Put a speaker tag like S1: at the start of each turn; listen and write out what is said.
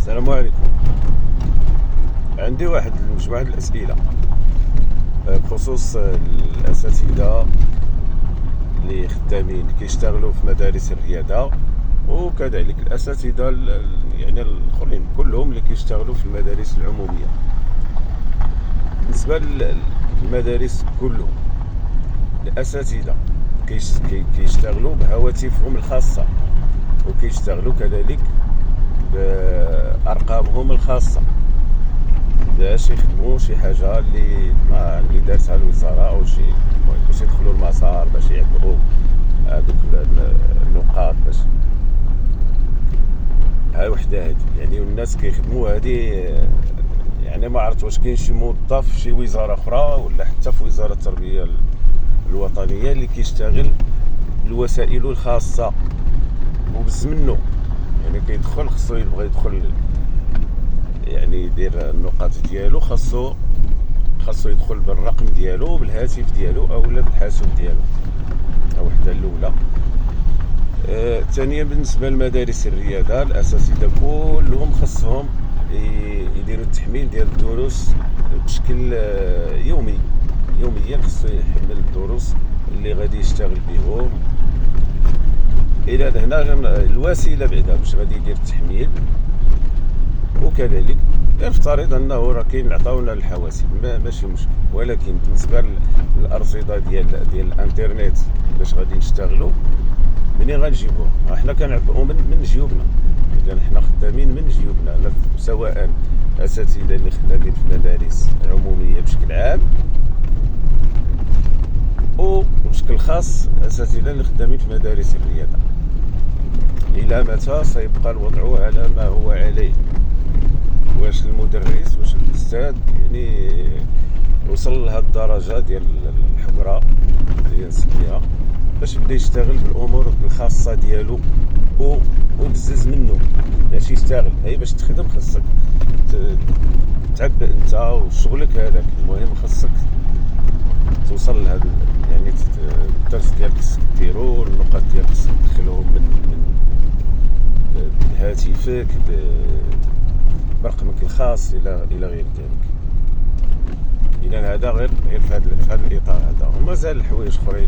S1: السلام عليكم. عندي واحد مجموعة الأسئلة بخصوص الأساتذة اللي خدامين كيشتغلوا في مدارس الرياضة، وكذلك الأساتذة يعني الآخرين كلهم اللي كيشتغلوا في المدارس العمومية. بالنسبة للمدارس كلهم، الأساتذة كيشتغلوا بهواتفهم الخاصة، وكيشتغلوا كذلك بأرقامهم الخاصة باش يخدموا شي حاجة اللي دارتها الوزارة أو باش يدخلوا المسار، باش يعبروا هذوك النقاط، باش ها وحدة هادي يعني. والناس كيخدموا هادي يعني ما عرفت واش كاين شي موظف في شي وزارة أخرى ولا حتى في وزارة التربية الوطنية اللي كيشتغل الوسائل الخاصة وبز منه، يعني كيدخل خصو يبغى يدخل يعني يدير النقاط ديالو، خاصو يدخل بالرقم ديالو بالهاتف ديالو اولا بالحاسوب ديالو. وحده الاولى. ثانيا، بالنسبه لمدارس الرياضه، الاساتذه كلهم خصهم يديروا التحميل ديال الدروس بشكل يوميا خصو يحمل الدروس اللي غادي يشتغل بهم. الى هنا الوسيله بعدا باش غادي يدير التحميل، وكذلك يفترض انه راه كاين عطاونا الحواسب ماشي مشكل. ولكن بالنسبه للارصده ديال الانترنت باش غادي نشتغلوا، منين غنجيبوه؟ حنا كنعبئوا من جيوبنا، اذا حنا خدامين من جيوبنا، سواء اساتذه اللي خدامين في مدارس عموميه بشكل عام، وبشكل خاص اساتذه اللي خدامين في مدارس الرياضه. الى متى سيبقى الوضع على ما هو عليه؟ واش المدرس واش الاستاذ يعني وصل لهاد الدرجه ديال الحقره اللي نسميها باش يبدا يشتغل بالامور الخاصه ديالو وبزز منه باش يشتغل؟ هي باش تخدم خاصك تعبئ انت وشغلك هذاك. المهم خاصك توصل لهذا يعني الدرس ديالك خصك ديرو، النقاط ديالك خصك تدخلهم من هاتفك برقمك الخاص الى غير ذلك. اذا هذا غير في هذا الاطار هذا، ومازال حوايج اخرين